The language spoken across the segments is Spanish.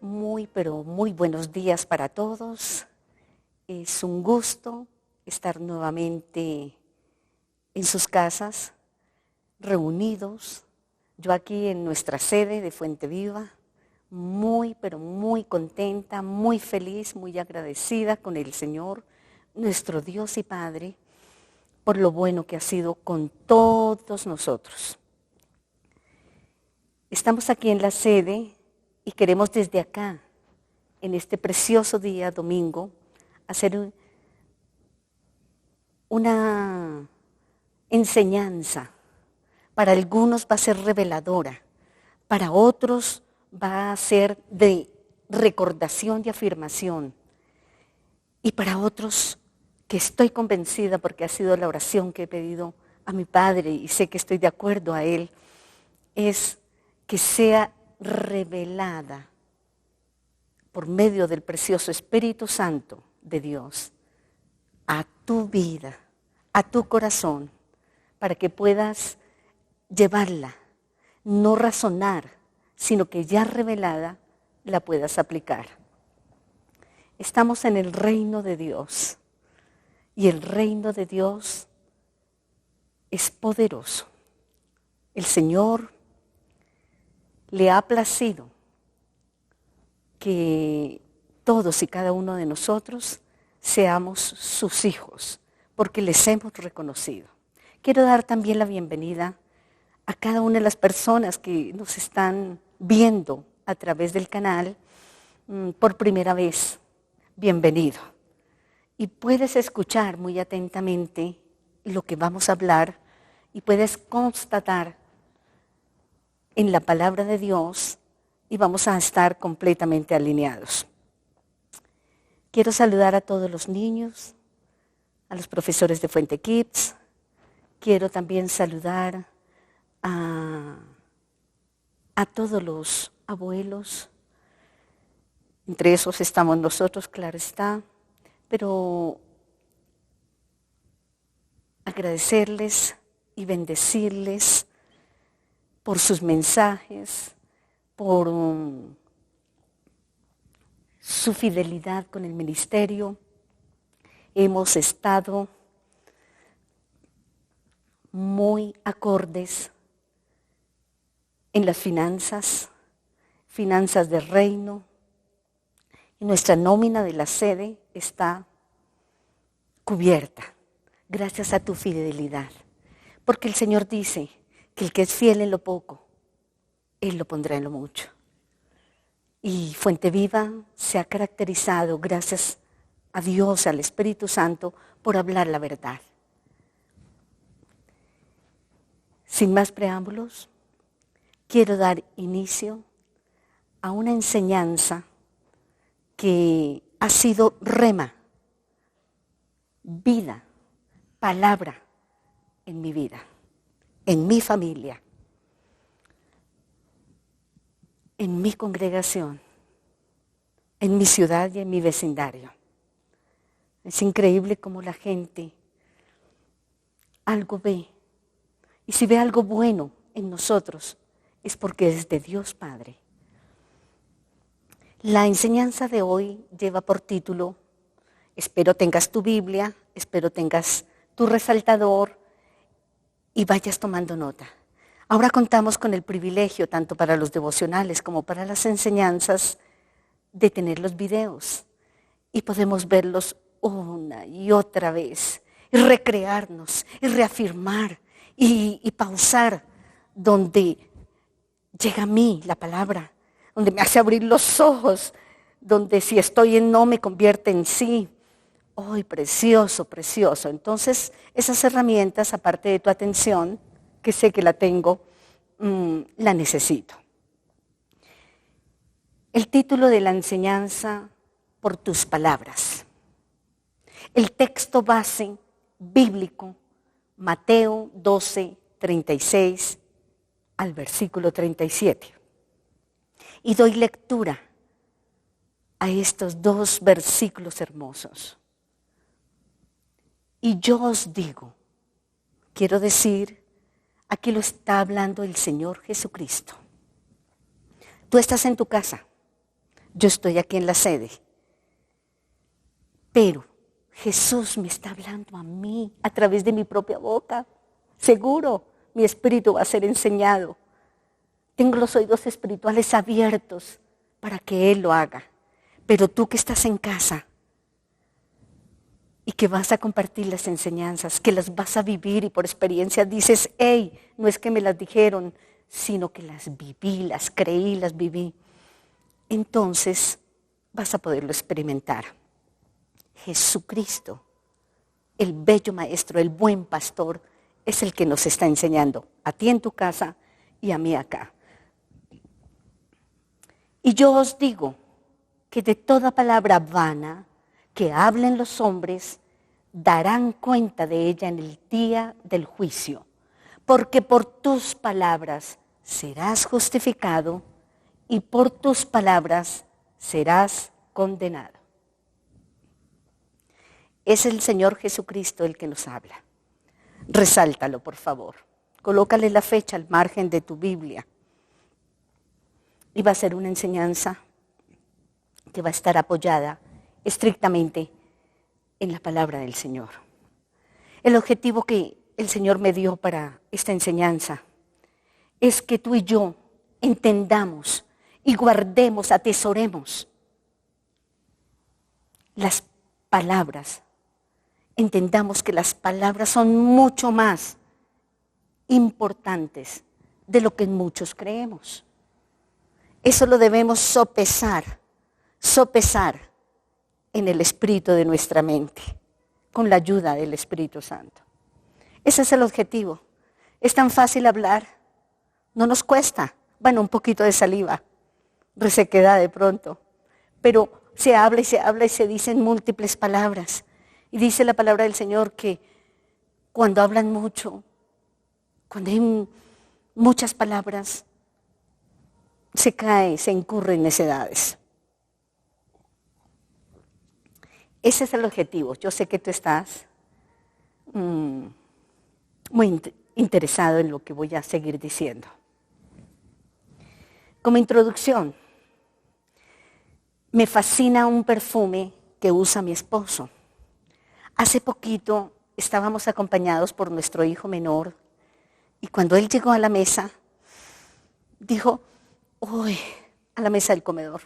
Pero muy buenos días para todos. Es un gusto estar nuevamente en sus casas, reunidos. Yo aquí en nuestra sede de Fuente Viva, pero muy contenta, muy feliz, muy agradecida con el Señor, nuestro Dios y Padre, por lo bueno que ha sido con todos nosotros. Estamos aquí en la sede y queremos desde acá, en este precioso día domingo, hacer una enseñanza. Para algunos va a ser reveladora, para otros va a ser de recordación y afirmación, y para otros, que estoy convencida porque ha sido la oración que he pedido a mi Padre y sé que estoy de acuerdo a Él, es que sea revelada por medio del precioso Espíritu Santo de Dios a tu vida, a tu corazón, para que puedas llevarla, no razonar, sino que ya revelada la puedas aplicar. Estamos en el reino de Dios y el reino de Dios es poderoso. El Señor le ha placido que todos y cada uno de nosotros seamos sus hijos, porque les hemos reconocido. Quiero dar también la bienvenida a cada una de las personas que nos están viendo a través del canal por primera vez. Bienvenido. Y puedes escuchar muy atentamente lo que vamos a hablar y puedes constatar en la palabra de Dios y vamos a estar completamente alineados. Quiero saludar a todos los niños, a los profesores de Fuente Kids. Quiero también saludar a todos los abuelos. Entre esos estamos nosotros, claro está, pero agradecerles y bendecirles por sus mensajes, por su fidelidad con el ministerio. Hemos estado muy acordes en las finanzas del reino, y nuestra nómina de la sede está cubierta, gracias a tu fidelidad. Porque el Señor dice que el que es fiel en lo poco, Él lo pondrá en lo mucho. Y Fuente Viva se ha caracterizado, gracias a Dios, al Espíritu Santo, por hablar la verdad. Sin más preámbulos, quiero dar inicio a una enseñanza que ha sido rema, vida, palabra en mi vida, en mi familia, en mi congregación, en mi ciudad y en mi vecindario. Es increíble cómo la gente algo ve. Y si ve algo bueno en nosotros, es porque es de Dios Padre. La enseñanza de hoy lleva por título, espero tengas tu Biblia, espero tengas tu resaltador y vayas tomando nota. Ahora contamos con el privilegio, tanto para los devocionales como para las enseñanzas, de tener los videos. Y podemos verlos una y otra vez, y recrearnos, y reafirmar, y pausar donde llega a mí la palabra, donde me hace abrir los ojos, donde si estoy en no me convierte en sí. ¡Ay, precioso, precioso! Entonces, esas herramientas, aparte de tu atención, que sé que la tengo, la necesito. El título de la enseñanza, por tus palabras. El texto base bíblico, Mateo 12, 36 al versículo 37. Y doy lectura a estos dos versículos hermosos. Y yo os digo, quiero decir, aquí lo está hablando el Señor Jesucristo. Tú estás en tu casa, Yo estoy aquí en la sede. Pero Jesús me está hablando a mí a través de mi propia boca. Seguro, mi espíritu va a ser enseñado. Tengo los oídos espirituales abiertos para que Él lo haga. Pero tú que estás en casa y que vas a compartir las enseñanzas, que las vas a vivir y por experiencia dices, hey, no es que me las dijeron, sino que las viví, las creí, las viví. Entonces vas a poderlo experimentar. Jesucristo, el bello maestro, el buen pastor, es el que nos está enseñando a ti en tu casa y a mí acá. Y yo os digo que de toda palabra vana que hablen los hombres, darán cuenta de ella en el día del juicio, porque por tus palabras serás justificado y por tus palabras serás condenado. Es el Señor Jesucristo el que nos habla. Resáltalo, por favor. Colócale la fecha al margen de tu Biblia. Y va a ser una enseñanza que va a estar apoyada estrictamente en la palabra del Señor. El objetivo que el Señor me dio para esta enseñanza es que tú y yo entendamos y guardemos, atesoremos las palabras. Entendamos que las palabras son mucho más importantes de lo que muchos creemos. Eso lo debemos sopesar en el espíritu de nuestra mente, con la ayuda del Espíritu Santo. Ese es el objetivo. Es tan fácil hablar, no nos cuesta, bueno, un poquito de saliva, resequedad de pronto, pero se habla y se dicen múltiples palabras. Y dice la palabra del Señor que cuando hablan mucho, cuando hay muchas palabras, se cae, se incurre en necedades. Ese es el objetivo. Yo sé que tú estás muy interesado en lo que voy a seguir diciendo. Como introducción, me fascina un perfume que usa mi esposo. Hace poquito estábamos acompañados por nuestro hijo menor y cuando él llegó a la mesa, dijo, ¡uy! A la mesa del comedor.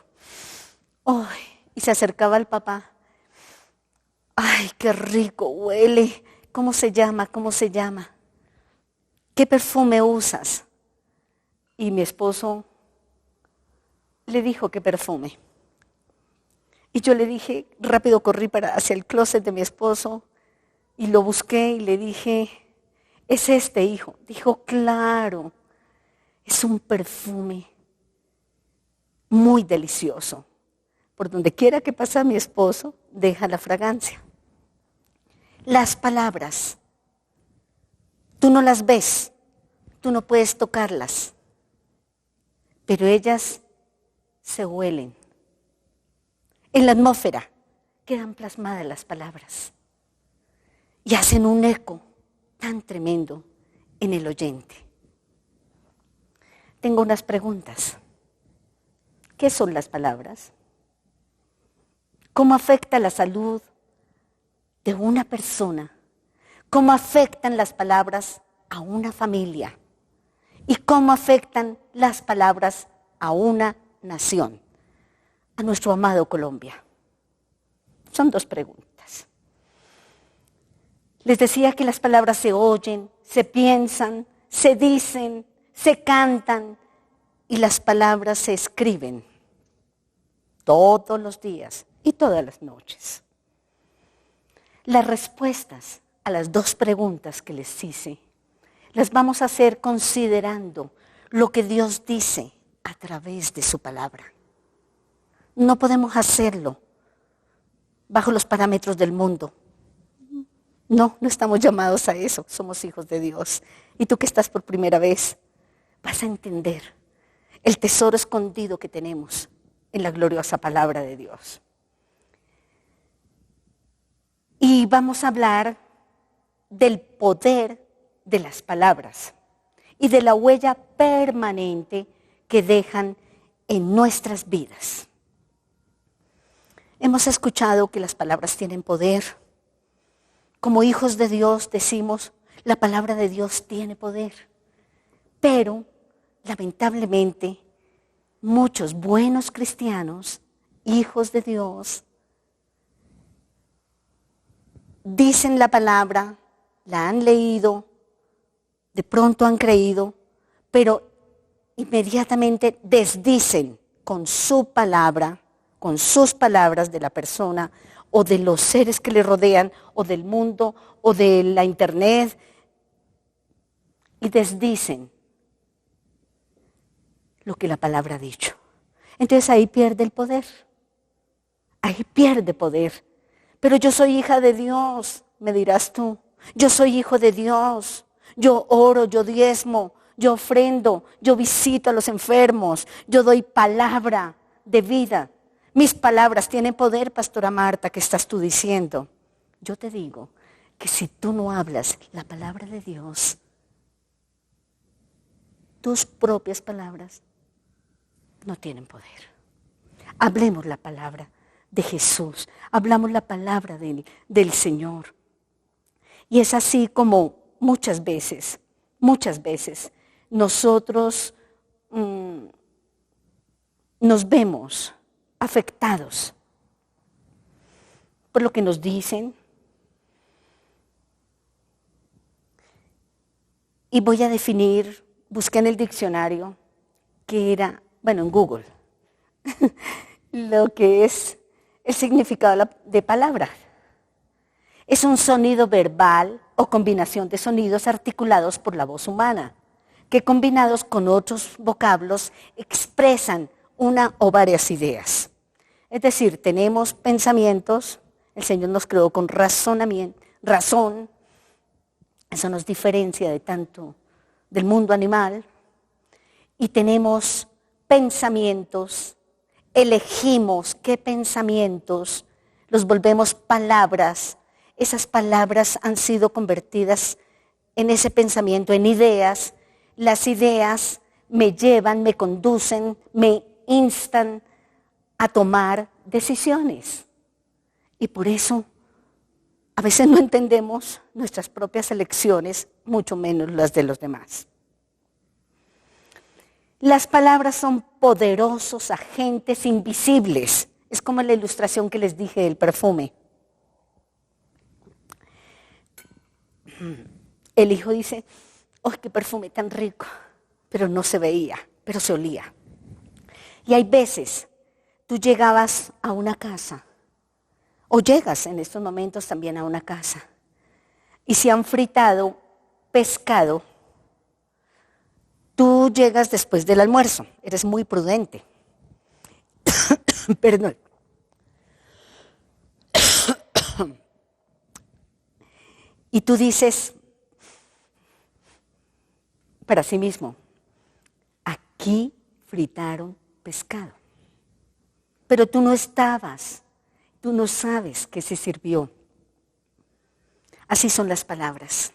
¡Uy! Y se acercaba al papá. ¡Ay, qué rico huele! ¿Cómo se llama? ¿Cómo se llama? ¿Qué perfume usas? Y mi esposo le dijo, ¿qué perfume? Y yo le dije, rápido corrí hacia el closet de mi esposo y lo busqué y le dije, ¿es este, hijo? Dijo, claro, es un perfume muy delicioso. Por donde quiera que pasa mi esposo, deja la fragancia. Las palabras, tú no las ves, tú no puedes tocarlas, pero ellas se huelen. En la atmósfera quedan plasmadas las palabras y hacen un eco tan tremendo en el oyente. Tengo unas preguntas. ¿Qué son las palabras? ¿Cómo afecta la salud de una persona? ¿Cómo afectan las palabras a una familia? ¿Y cómo afectan las palabras a una nación? A nuestro amado Colombia. Son dos preguntas. Les decía que las palabras se oyen, se piensan, se dicen, se cantan y las palabras se escriben todos los días y todas las noches. Las respuestas a las dos preguntas que les hice las vamos a hacer considerando lo que Dios dice a través de su palabra. No podemos hacerlo bajo los parámetros del mundo. No estamos llamados a eso, somos hijos de Dios. Y tú que estás por primera vez, vas a entender el tesoro escondido que tenemos en la gloriosa palabra de Dios. Y vamos a hablar del poder de las palabras y de la huella permanente que dejan en nuestras vidas. Hemos escuchado que las palabras tienen poder. Como hijos de Dios decimos, la palabra de Dios tiene poder. Pero, lamentablemente, muchos buenos cristianos, hijos de Dios, dicen la palabra, la han leído, de pronto han creído, pero inmediatamente desdicen con su palabra, con sus palabras de la persona o de los seres que le rodean o del mundo o de la internet y desdicen lo que la palabra ha dicho. Entonces ahí pierde el poder, ahí pierde poder. Pero yo soy hija de Dios, me dirás tú, yo soy hijo de Dios, yo oro, yo diezmo, yo ofrendo, yo visito a los enfermos, yo doy palabra de vida. Mis palabras tienen poder, Pastora Marta, ¿qué estás tú diciendo? Yo te digo que si tú no hablas la palabra de Dios, tus propias palabras no tienen poder. Hablemos la palabra de Jesús, hablamos la palabra del Señor. Y es así como muchas veces, nosotros nos vemos afectados por lo que nos dicen. Y voy a definir, busqué en el diccionario, que era, en Google, lo que es el significado de palabra. Es un sonido verbal o combinación de sonidos articulados por la voz humana, que combinados con otros vocablos expresan una o varias ideas. Es decir, tenemos pensamientos, el Señor nos creó con razón, eso nos diferencia de tanto del mundo animal, y tenemos pensamientos, elegimos qué pensamientos, los volvemos palabras, esas palabras han sido convertidas en ese pensamiento, en ideas, las ideas me llevan, me conducen, me instan a tomar decisiones. Y por eso a veces no entendemos nuestras propias elecciones, mucho menos las de los demás. Las palabras son poderosos agentes invisibles. Es como la ilustración que les dije del perfume. El hijo dice, ¡oh, qué perfume tan rico! Pero no se veía, pero se olía. Y hay veces, tú llegabas a una casa, o llegas en estos momentos también a una casa, y se han fritado pescado, tú llegas después del almuerzo, eres muy prudente. Perdón. Y tú dices para sí mismo, aquí fritaron pescado. Pero tú no estabas, tú no sabes qué se sirvió. Así son las palabras.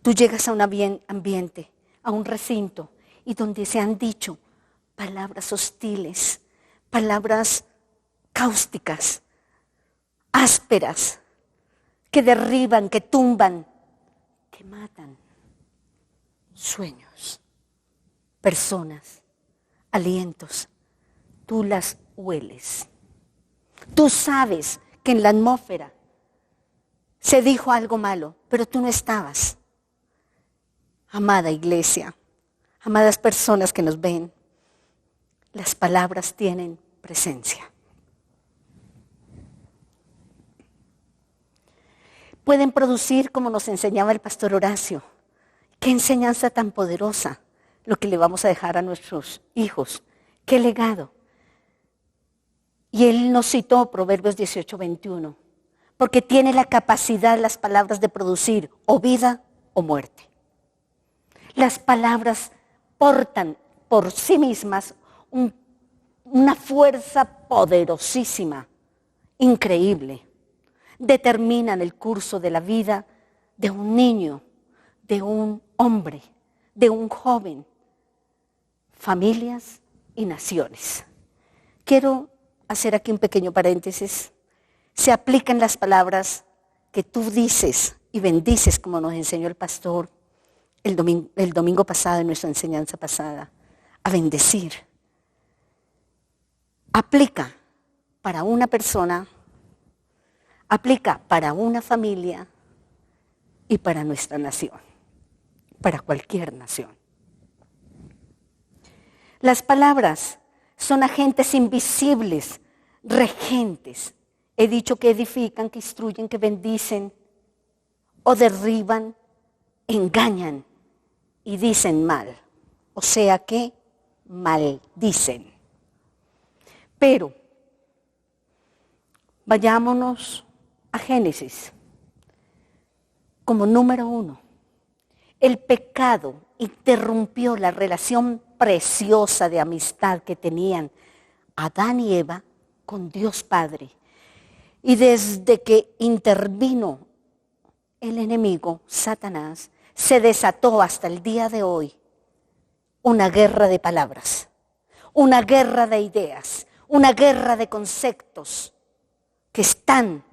Tú llegas a un ambiente, a un recinto, y donde se han dicho palabras hostiles, palabras cáusticas, ásperas, que derriban, que tumban, que matan sueños, personas, alientos. Tú las hueles. Tú sabes que en la atmósfera se dijo algo malo, pero tú no estabas. Amada iglesia, amadas personas que nos ven, las palabras tienen presencia. Pueden producir, como nos enseñaba el pastor Horacio, qué enseñanza tan poderosa lo que le vamos a dejar a nuestros hijos, qué legado. Y él nos citó Proverbios 18:21, porque tiene la capacidad las palabras de producir o vida o muerte. Las palabras portan por sí mismas una fuerza poderosísima, increíble. Determinan el curso de la vida de un niño, de un hombre, de un joven, familias y naciones. Quiero hacer aquí un pequeño paréntesis. Se aplican las palabras que tú dices y bendices, como nos enseñó el pastor el domingo pasado en nuestra enseñanza pasada, a bendecir. Aplica para una persona, aplica para una familia y para nuestra nación, para cualquier nación. Las palabras son agentes invisibles, regentes. He dicho que edifican, que instruyen, que bendicen o derriban, engañan y dicen mal. O sea que maldicen. Pero vayámonos a Génesis. Como número 1, el pecado interrumpió la relación preciosa de amistad que tenían Adán y Eva con Dios Padre. Y desde que intervino el enemigo, Satanás, se desató hasta el día de hoy una guerra de palabras, una guerra de ideas, una guerra de conceptos que están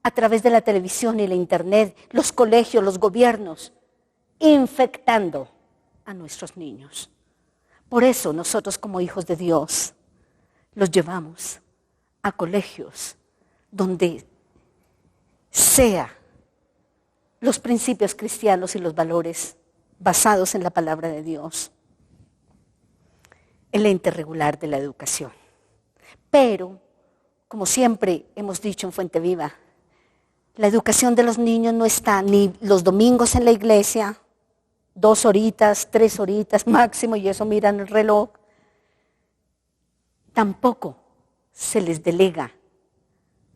a través de la televisión y la internet, los colegios, los gobiernos, infectando a nuestros niños. Por eso nosotros como hijos de Dios los llevamos a colegios donde sea los principios cristianos y los valores basados en la palabra de Dios, el ente regular de la educación. Pero, como siempre hemos dicho en Fuente Viva, la educación de los niños no está ni los domingos en la iglesia, 2 horitas, 3 horitas máximo, y eso miran el reloj. Tampoco se les delega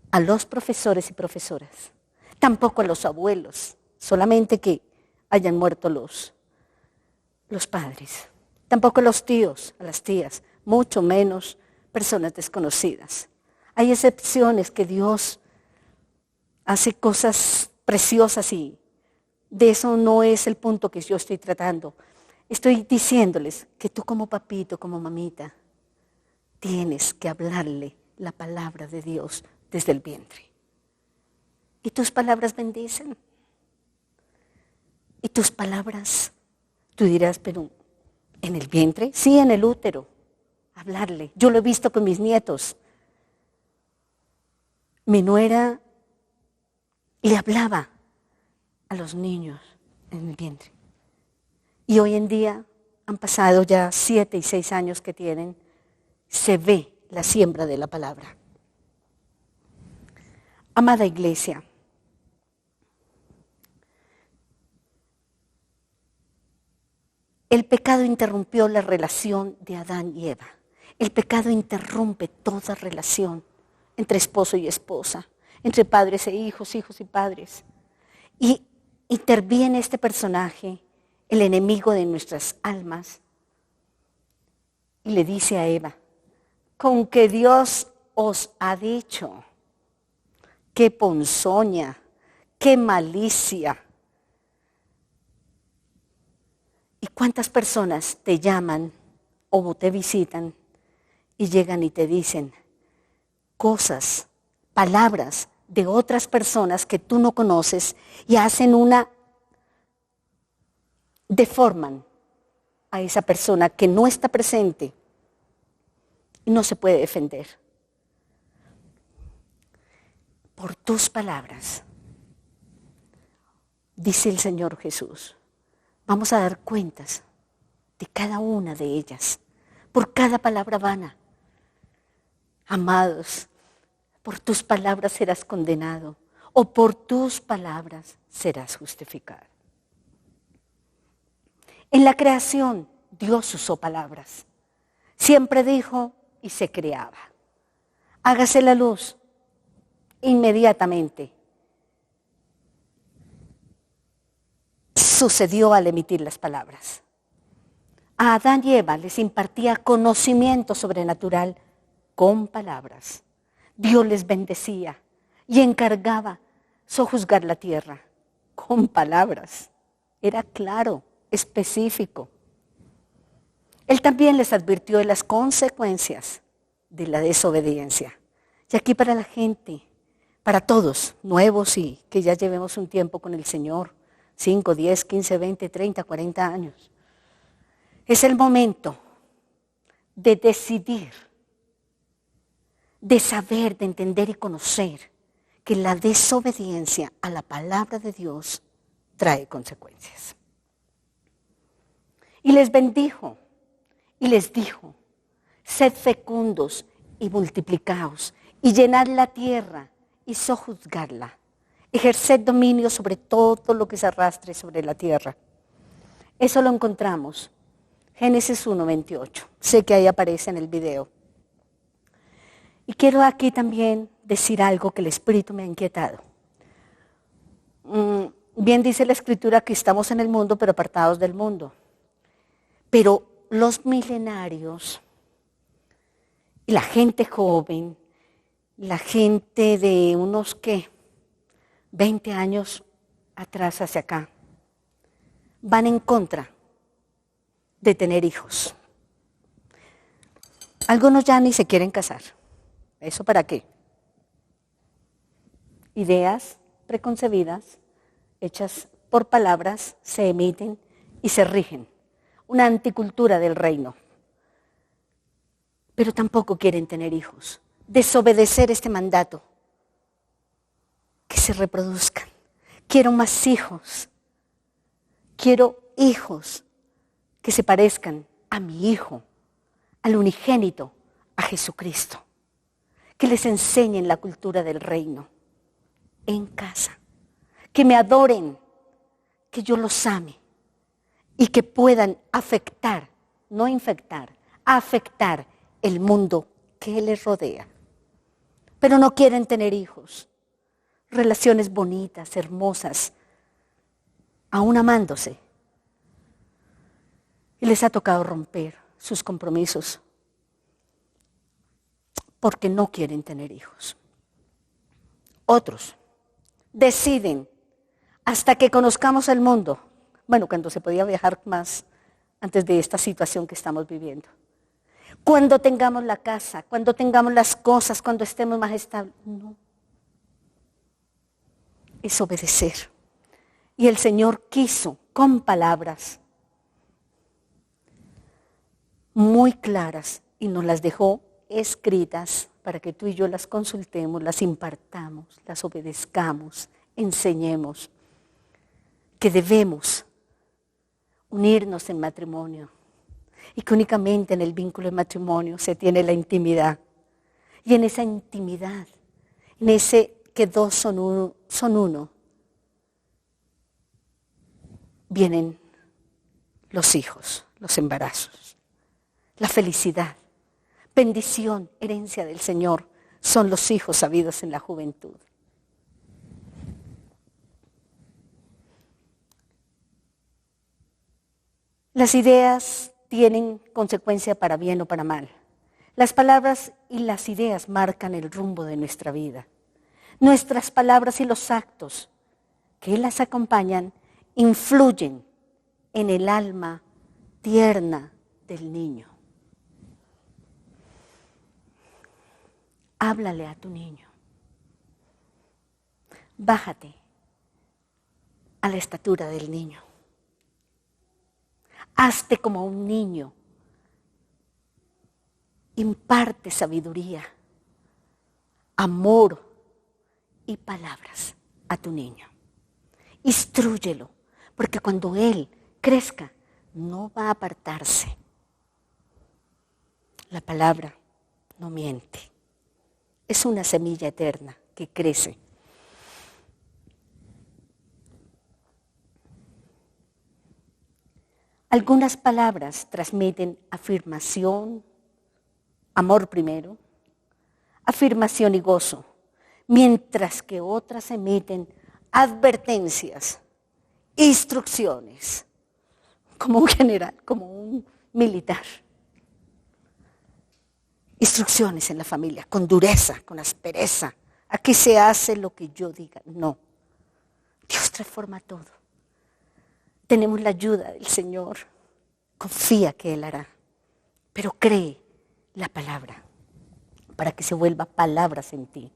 a los profesores y profesoras, tampoco a los abuelos, solamente que hayan muerto los padres, tampoco a los tíos, a las tías, mucho menos personas desconocidas. Hay excepciones que Dios hace cosas preciosas y de eso no es el punto que yo estoy tratando. Estoy diciéndoles que tú como papito, como mamita, tienes que hablarle la palabra de Dios desde el vientre. Y tus palabras bendicen. Y tus palabras, tú dirás, pero ¿en el vientre? Sí, en el útero. Hablarle. Yo lo he visto con mis nietos. Mi nuera le hablaba a los niños en el vientre. Y hoy en día, han pasado ya 7 y 6 años que tienen, se ve la siembra de la palabra. Amada iglesia, el pecado interrumpió la relación de Adán y Eva. El pecado interrumpe toda relación entre esposo y esposa, entre padres e hijos, hijos y padres. Y interviene este personaje, el enemigo de nuestras almas, y le dice a Eva, con que Dios os ha dicho, qué ponzoña, qué malicia. ¿Y cuántas personas te llaman o te visitan y llegan y te dicen cosas, palabras de otras personas que tú no conoces y deforman a esa persona que no está presente y no se puede defender? Por tus palabras, dice el Señor Jesús, vamos a dar cuentas de cada una de ellas, por cada palabra vana. Amados, por tus palabras serás condenado, o por tus palabras serás justificado. En la creación, Dios usó palabras. Siempre dijo y se creaba. Hágase la luz. Inmediatamente sucedió al emitir las palabras. A Adán y Eva les impartía conocimiento sobrenatural con palabras. Dios les bendecía y encargaba sojuzgar la tierra con palabras. Era claro, específico. Él también les advirtió de las consecuencias de la desobediencia. Y aquí para la gente, para todos, nuevos y que ya llevemos un tiempo con el Señor, 5, 10, 15, 20, 30, 40 años. Es el momento de decidir, de saber, de entender y conocer que la desobediencia a la palabra de Dios trae consecuencias. Y les bendijo y les dijo, sed fecundos y multiplicaos y llenad la tierra y sojuzgadla. Ejerced dominio sobre todo lo que se arrastre sobre la tierra. Eso lo encontramos. Génesis 1:28. Sé que ahí aparece en el video. Y quiero aquí también decir algo que el Espíritu me ha inquietado. Bien dice la Escritura que estamos en el mundo, pero apartados del mundo. Pero los milenarios, y la gente joven, la gente de unos, 20 años atrás hacia acá, van en contra de tener hijos. Algunos ya ni se quieren casar. ¿Eso para qué? Ideas preconcebidas, hechas por palabras, se emiten y se rigen. Una anticultura del reino. Pero tampoco quieren tener hijos. Desobedecer este mandato. Que se reproduzcan. Quiero más hijos. Quiero hijos que se parezcan a mi Hijo, al unigénito, a Jesucristo. Que les enseñen la cultura del reino en casa. Que me adoren, que yo los ame y que puedan afectar, no infectar, afectar el mundo que les rodea. Pero no quieren tener hijos, relaciones bonitas, hermosas, aún amándose. Y les ha tocado romper sus compromisos porque no quieren tener hijos. Otros deciden hasta que conozcamos el mundo, bueno, cuando se podía viajar más antes de esta situación que estamos viviendo. Cuando tengamos la casa, cuando tengamos las cosas, cuando estemos más estables. No. Es obedecer. Y el Señor quiso, con palabras muy claras, y nos las dejó escritas para que tú y yo las consultemos, las impartamos, las obedezcamos, enseñemos que debemos unirnos en matrimonio y que únicamente en el vínculo de matrimonio se tiene la intimidad. Y en esa intimidad, en ese que dos son uno, vienen los hijos, los embarazos, la felicidad, bendición, herencia del Señor, son los hijos habidos en la juventud. Las ideas tienen consecuencia para bien o para mal. Las palabras y las ideas marcan el rumbo de nuestra vida. Nuestras palabras y los actos que las acompañan influyen en el alma tierna del niño. Háblale a tu niño. Bájate a la estatura del niño. Hazte como un niño. Imparte sabiduría, amor y palabras a tu niño. Instrúyelo, porque cuando él crezca, no va a apartarse. La palabra no miente. Es una semilla eterna que crece. Algunas palabras transmiten afirmación, amor primero, afirmación y gozo, mientras que otras emiten advertencias, instrucciones, como un general, como un militar. Instrucciones en la familia, con dureza, con aspereza. Aquí se hace lo que yo diga. No. Dios transforma todo. Tenemos la ayuda del Señor. Confía que Él hará. Pero cree la palabra. para que se vuelva palabras en ti.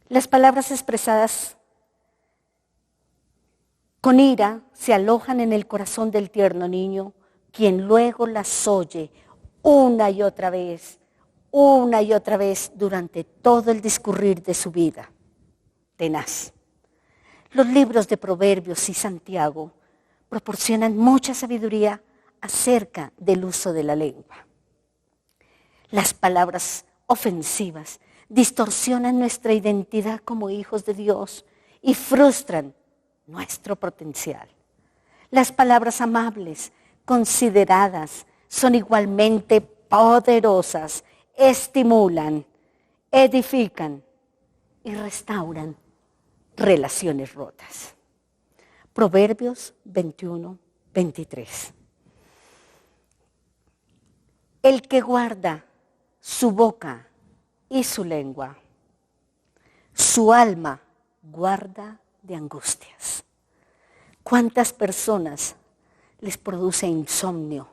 Las palabras expresadas con ira se alojan en el corazón del tierno niño, quien luego las oye una y otra vez durante todo el discurrir de su vida. Tenaz. Los libros de Proverbios y Santiago proporcionan mucha sabiduría acerca del uso de la lengua. Las palabras ofensivas distorsionan nuestra identidad como hijos de Dios y frustran nuestro potencial. Las palabras amables, consideradas, son igualmente poderosas, estimulan, edifican y restauran relaciones rotas. Proverbios 21, 23. El que guarda su boca y su lengua, su alma guarda de angustias. ¿Cuántas personas les produce insomnio,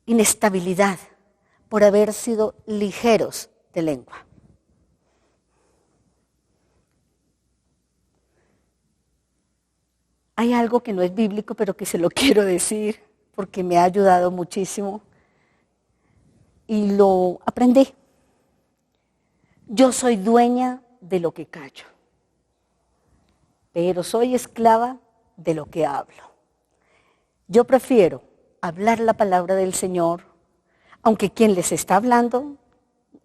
inestabilidad por haber sido ligeros de lengua? Hay algo que no es bíblico, pero que se lo quiero decir porque me ha ayudado muchísimo y lo aprendí. Yo soy dueña de lo que callo, pero soy esclava de lo que hablo. Yo prefiero hablar la palabra del Señor, aunque quien les está hablando,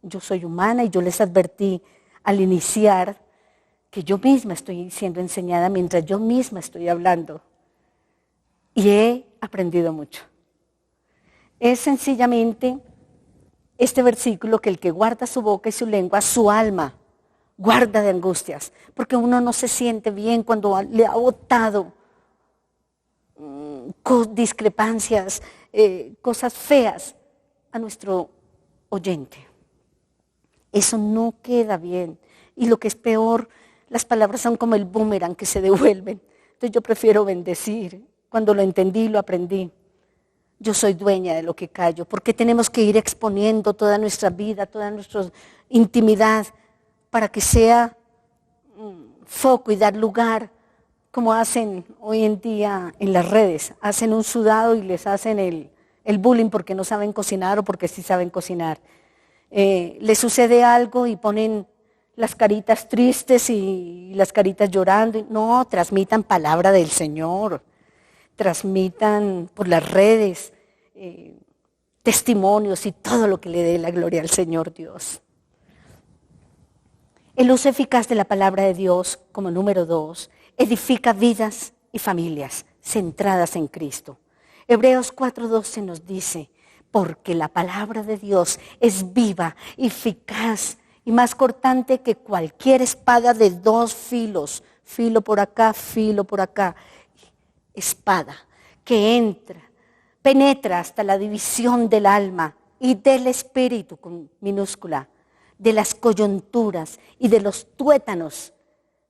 yo soy humana y yo les advertí al iniciar que yo misma estoy siendo enseñada mientras yo misma estoy hablando. Y he aprendido mucho. Es sencillamente este versículo que el que guarda su boca y su lengua, su alma guarda de angustias. Porque uno no se siente bien cuando le ha botado discrepancias, cosas feas a nuestro oyente. Eso no queda bien. Y lo que es peor, las palabras son como el boomerang que se devuelven. Entonces yo prefiero bendecir. Cuando lo entendí, lo aprendí. Yo soy dueña de lo que callo. Porque tenemos que ir exponiendo toda nuestra vida, toda nuestra intimidad, para que sea foco y dar lugar, como hacen hoy en día en las redes. Hacen un sudado y les hacen el bullying porque no saben cocinar o porque sí saben cocinar. Les sucede algo y ponen las caritas tristes y las caritas llorando. No, transmitan palabra del Señor, transmitan por las redes testimonios y todo lo que le dé la gloria al Señor Dios. El uso eficaz de la palabra de Dios, como número 2, edifica vidas y familias centradas en Cristo. Hebreos 4:12 nos dice, porque la palabra de Dios es viva, eficaz y más cortante que cualquier espada de 2 filos, filo por acá, espada que penetra hasta la división del alma y del espíritu, con minúscula, de las coyunturas y de los tuétanos,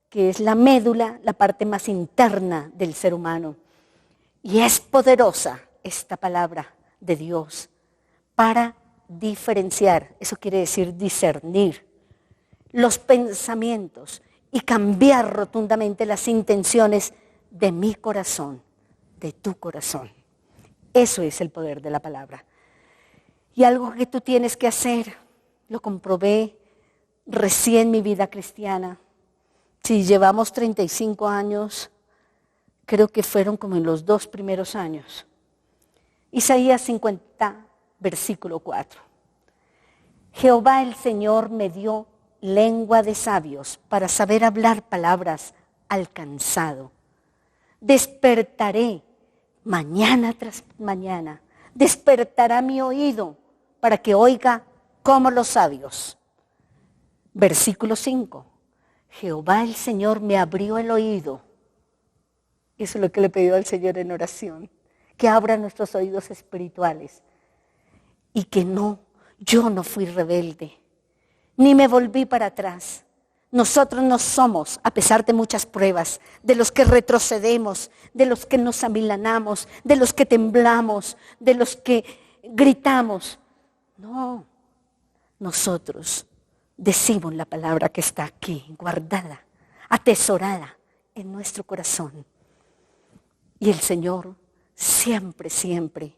que es la médula, la parte más interna del ser humano. Y es poderosa esta palabra de Dios para diferenciar, eso quiere decir discernir, los pensamientos y cambiar rotundamente las intenciones de mi corazón, de tu corazón. Eso es el poder de la palabra. Y algo que tú tienes que hacer, lo comprobé recién en mi vida cristiana. Si llevamos 35 años, creo que fueron como en los 2 primeros años. Isaías 50, versículo 4. Jehová el Señor me dio lengua de sabios para saber hablar palabras al cansado. Despertaré mañana tras mañana. Despertará mi oído para que oiga como los sabios. Versículo 5. Jehová el Señor me abrió el oído. Eso es lo que le pidió al Señor en oración. Que abra nuestros oídos espirituales. Y que yo no fui rebelde, ni me volví para atrás. Nosotros no somos, a pesar de muchas pruebas, de los que retrocedemos, de los que nos amilanamos, de los que temblamos, de los que gritamos. No, nosotros decimos la palabra que está aquí, guardada, atesorada en nuestro corazón. Y el Señor siempre, siempre,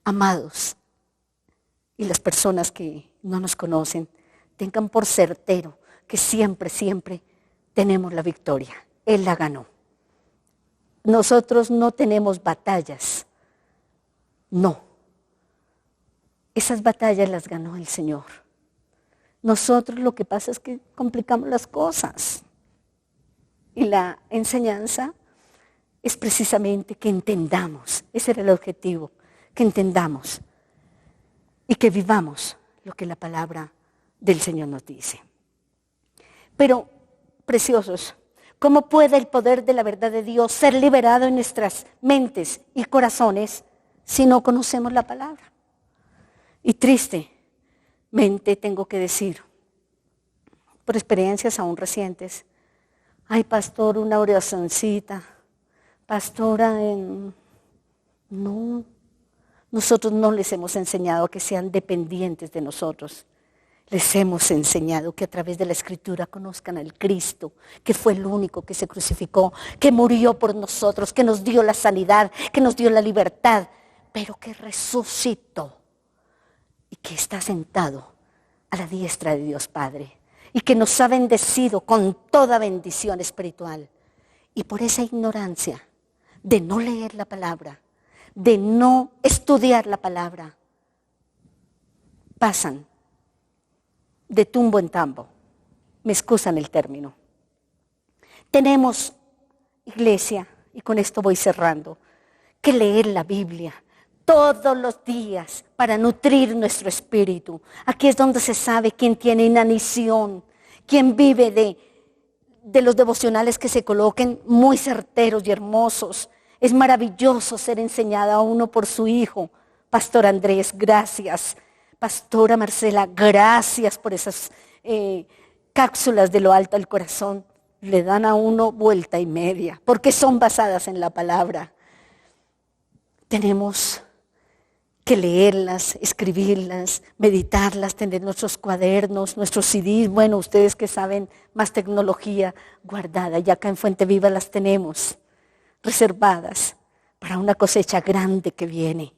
amados, y las personas que no nos conocen, tengan por certero que siempre, siempre tenemos la victoria. Él la ganó. Nosotros no tenemos batallas. No. Esas batallas las ganó el Señor. Nosotros lo que pasa es que complicamos las cosas. Y la enseñanza es precisamente que entendamos, ese era el objetivo, que entendamos y que vivamos lo que la palabra del Señor nos dice. Pero, preciosos, ¿cómo puede el poder de la verdad de Dios ser liberado en nuestras mentes y corazones si no conocemos la palabra? Y tristemente tengo que decir, por experiencias aún recientes, ay, pastor, una oracioncita, pastora, no, nosotros no les hemos enseñado a que sean dependientes de nosotros. Les hemos enseñado que a través de la Escritura conozcan al Cristo, que fue el único que se crucificó, que murió por nosotros, que nos dio la sanidad, que nos dio la libertad, pero que resucitó y que está sentado a la diestra de Dios Padre y que nos ha bendecido con toda bendición espiritual. Y por esa ignorancia de no leer la palabra, de no estudiar la palabra, pasan de tumbo en tambo. Me excusan el término. Tenemos, iglesia, y con esto voy cerrando, que leer la Biblia todos los días para nutrir nuestro espíritu. Aquí es donde se sabe quién tiene inanición, quién vive de los devocionales que se coloquen muy certeros y hermosos. Es maravilloso ser enseñada a uno por su hijo. Pastor Andrés, gracias. Pastora Marcela, gracias por esas cápsulas de lo alto del corazón. Le dan a uno vuelta y media, porque son basadas en la palabra. Tenemos que leerlas, escribirlas, meditarlas, tener nuestros cuadernos, nuestros CDs, bueno, ustedes que saben más tecnología guardada, ya acá en Fuente Viva las tenemos reservadas para una cosecha grande que viene,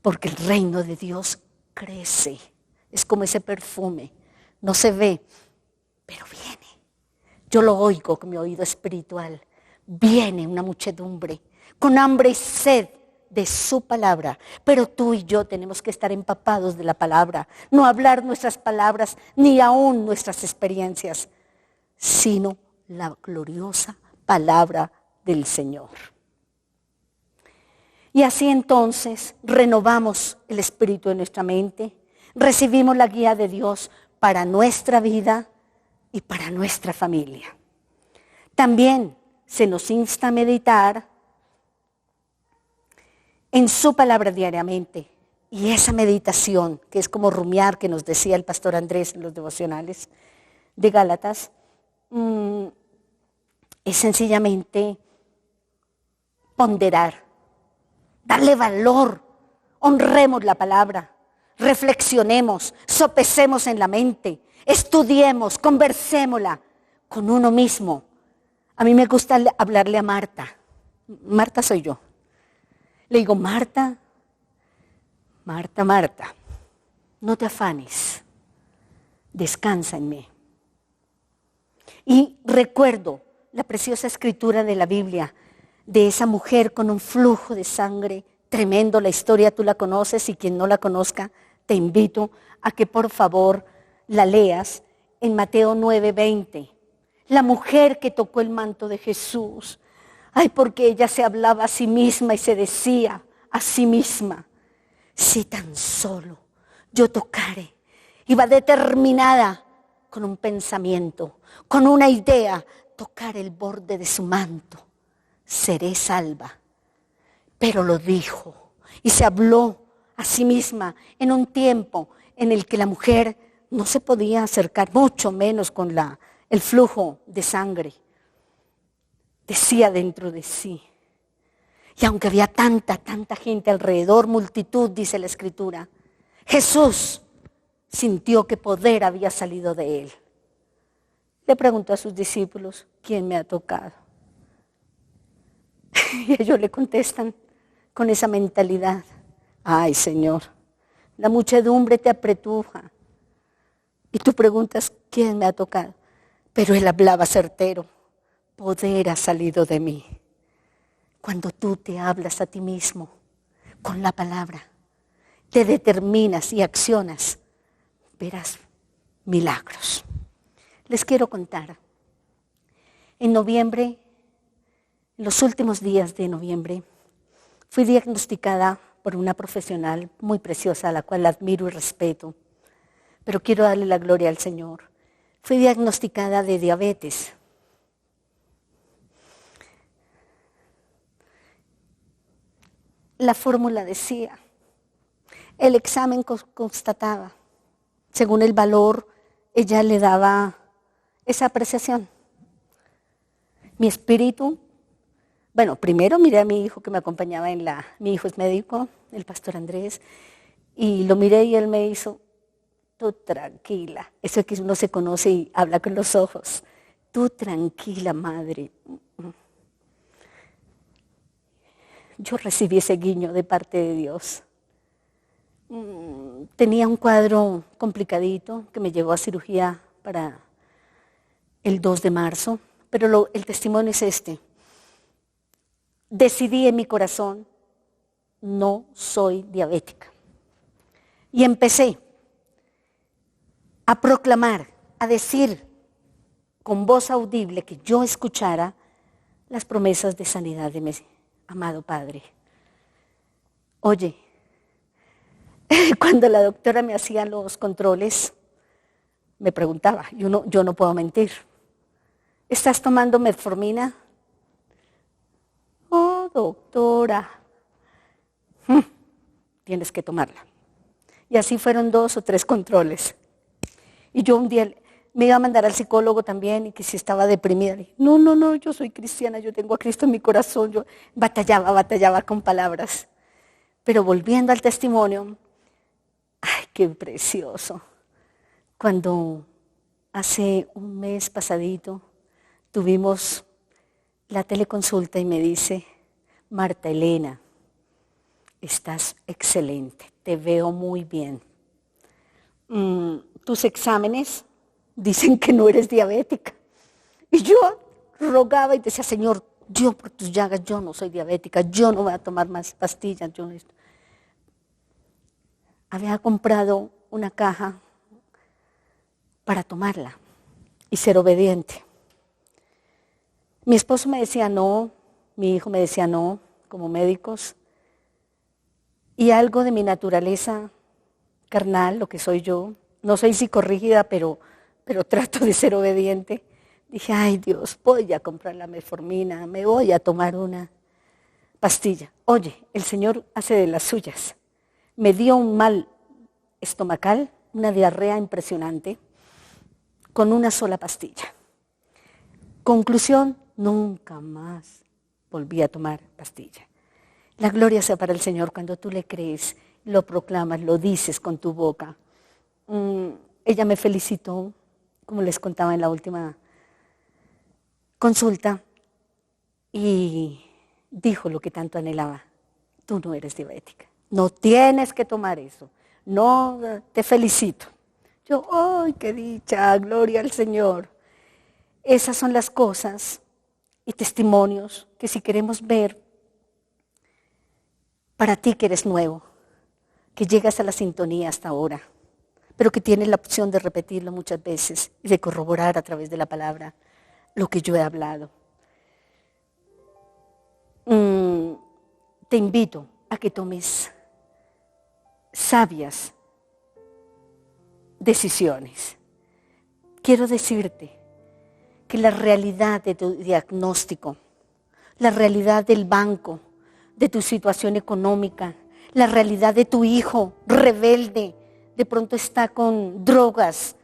porque el reino de Dios crece, es como ese perfume, no se ve, pero viene. Yo lo oigo con mi oído espiritual, viene una muchedumbre con hambre y sed de su palabra, pero tú y yo tenemos que estar empapados de la palabra, no hablar nuestras palabras ni aún nuestras experiencias, sino la gloriosa palabra del Señor. Y así entonces renovamos el espíritu de nuestra mente, recibimos la guía de Dios para nuestra vida y para nuestra familia. También se nos insta a meditar en su palabra diariamente. Y esa meditación, que es como rumiar, que nos decía el pastor Andrés en los devocionales de Gálatas, es sencillamente ponderar, darle valor, honremos la palabra, reflexionemos, sopesemos en la mente, estudiemos, conversémosla con uno mismo. A mí me gusta hablarle a Marta. Marta soy yo. Le digo, Marta, no te afanes, descansa en mí. Y recuerdo la preciosa escritura de la Biblia, de esa mujer con un flujo de sangre tremendo. La historia tú la conoces y quien no la conozca, te invito a que por favor la leas en Mateo 9:20. La mujer que tocó el manto de Jesús. Ay, porque ella se hablaba a sí misma y se decía a sí misma, si tan solo yo tocare. Iba determinada con un pensamiento, con una idea, tocar el borde de su manto. Seré salva. Pero lo dijo y se habló a sí misma en un tiempo en el que la mujer no se podía acercar, mucho menos con el flujo de sangre. Decía dentro de sí. Y aunque había tanta gente alrededor, multitud, dice la Escritura, Jesús sintió que poder había salido de él. Le preguntó a sus discípulos, ¿quién me ha tocado? Y ellos le contestan con esa mentalidad, ay Señor, la muchedumbre te apretuja. Y tú preguntas, ¿quién me ha tocado? Pero él hablaba certero, poder ha salido de mí. Cuando tú te hablas a ti mismo con la palabra, te determinas y accionas, verás milagros. Les quiero contar, en noviembre, en los últimos días de noviembre, fui diagnosticada por una profesional muy preciosa, a la cual admiro y respeto, pero quiero darle la gloria al Señor. Fui diagnosticada de diabetes. La fórmula decía, el examen constataba, según el valor, ella le daba esa apreciación. Mi espíritu, bueno, primero miré a mi hijo que me acompañaba mi hijo es médico, el pastor Andrés, y lo miré y él me hizo, tú tranquila, eso es que uno se conoce y habla con los ojos, tú tranquila, madre. Yo recibí ese guiño de parte de Dios. Tenía un cuadro complicadito que me llevó a cirugía para el 2 de marzo, pero el testimonio es este. Decidí en mi corazón, no soy diabética. Y empecé a proclamar, a decir con voz audible que yo escuchara las promesas de sanidad de mi amado Padre. Oye, cuando la doctora me hacía los controles, me preguntaba, yo no puedo mentir, ¿estás tomando metformina? Oh, doctora, tienes que tomarla. Y así fueron 2 o 3 controles. Y yo un día me iba a mandar al psicólogo también y que si estaba deprimida. Le dije, no, yo soy cristiana, yo tengo a Cristo en mi corazón. Yo batallaba con palabras. Pero volviendo al testimonio, ay, qué precioso. Cuando hace un mes pasadito tuvimos la teleconsulta y me dice, Marta Elena, estás excelente, te veo muy bien. Tus exámenes dicen que no eres diabética. Y yo rogaba y decía, Señor, yo por tus llagas, yo no soy diabética, yo no voy a tomar más pastillas. Había comprado una caja para tomarla y ser obediente. Mi esposo me decía no, mi hijo me decía no, como médicos, y algo de mi naturaleza carnal, lo que soy yo, no soy psicorrígida, pero trato de ser obediente. Dije, ay Dios, voy a comprar la metformina, me voy a tomar una pastilla. Oye, el Señor hace de las suyas. Me dio un mal estomacal, una diarrea impresionante, con una sola pastilla. Conclusión, nunca más volví a tomar pastilla. La gloria sea para el Señor cuando tú le crees, lo proclamas, lo dices con tu boca. Ella me felicitó, como les contaba en la última consulta, y dijo lo que tanto anhelaba. Tú no eres diabética, no tienes que tomar eso. No, te felicito. Yo, ¡ay, qué dicha! Gloria al Señor. Esas son las cosas y testimonios que si queremos ver para ti que eres nuevo, que llegas a la sintonía hasta ahora, pero que tienes la opción de repetirlo muchas veces y de corroborar a través de la palabra lo que yo he hablado. Te invito a que tomes sabias decisiones. Quiero decirte que la realidad de tu diagnóstico, la realidad del banco, de tu situación económica, la realidad de tu hijo rebelde, de pronto está con drogas,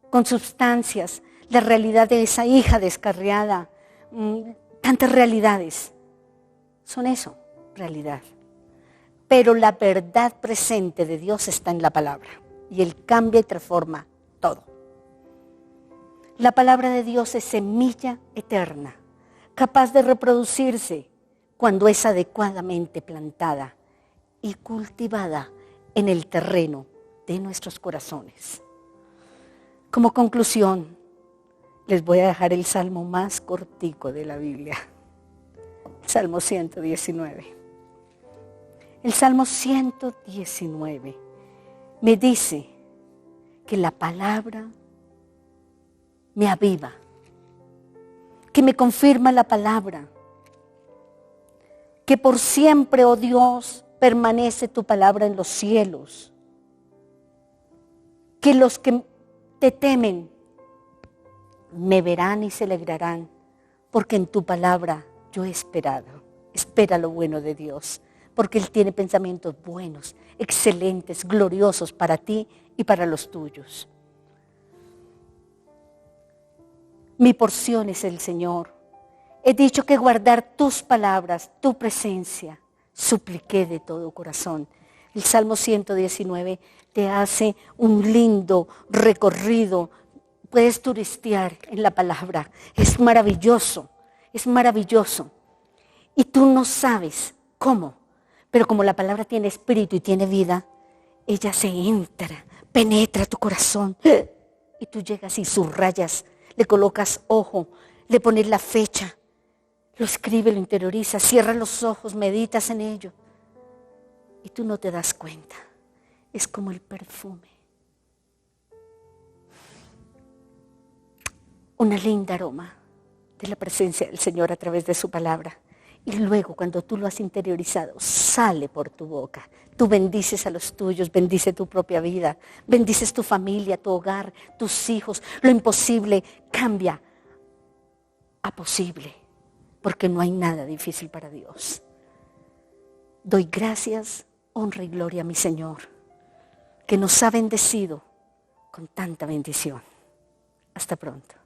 con sustancias, la realidad de esa hija descarriada, tantas realidades. Son eso, realidad. Pero la verdad presente de Dios está en la palabra. y Él cambia y transforma todo. La palabra de Dios es semilla eterna, capaz de reproducirse cuando es adecuadamente plantada y cultivada en el terreno de nuestros corazones. Como conclusión, les voy a dejar el salmo más cortico de la Biblia, el Salmo 119. El Salmo 119 me dice que la palabra me aviva, que me confirma la palabra, que por siempre, oh Dios, permanece tu palabra en los cielos, que los que te temen me verán y se alegrarán, porque en tu palabra yo he esperado. Espera lo bueno de Dios, porque Él tiene pensamientos buenos, excelentes, gloriosos para ti y para los tuyos. Mi porción es el Señor. He dicho que guardar tus palabras, tu presencia, supliqué de todo corazón. El Salmo 119 te hace un lindo recorrido. Puedes turistear en la palabra. Es maravilloso, es maravilloso. Y tú no sabes cómo, pero como la palabra tiene espíritu y tiene vida, ella se entra, penetra tu corazón. Y tú llegas y subrayas, le colocas ojo, le pones la fecha, lo escribes, lo interiorizas, cierras los ojos, meditas en ello. Y tú no te das cuenta. Es como el perfume. Una linda aroma de la presencia del Señor a través de su palabra. Y luego, cuando tú lo has interiorizado, sale por tu boca. Tú bendices a los tuyos, bendices tu propia vida, bendices tu familia, tu hogar, tus hijos. Lo imposible cambia a posible, porque no hay nada difícil para Dios. Doy gracias, honra y gloria a mi Señor, que nos ha bendecido con tanta bendición. Hasta pronto.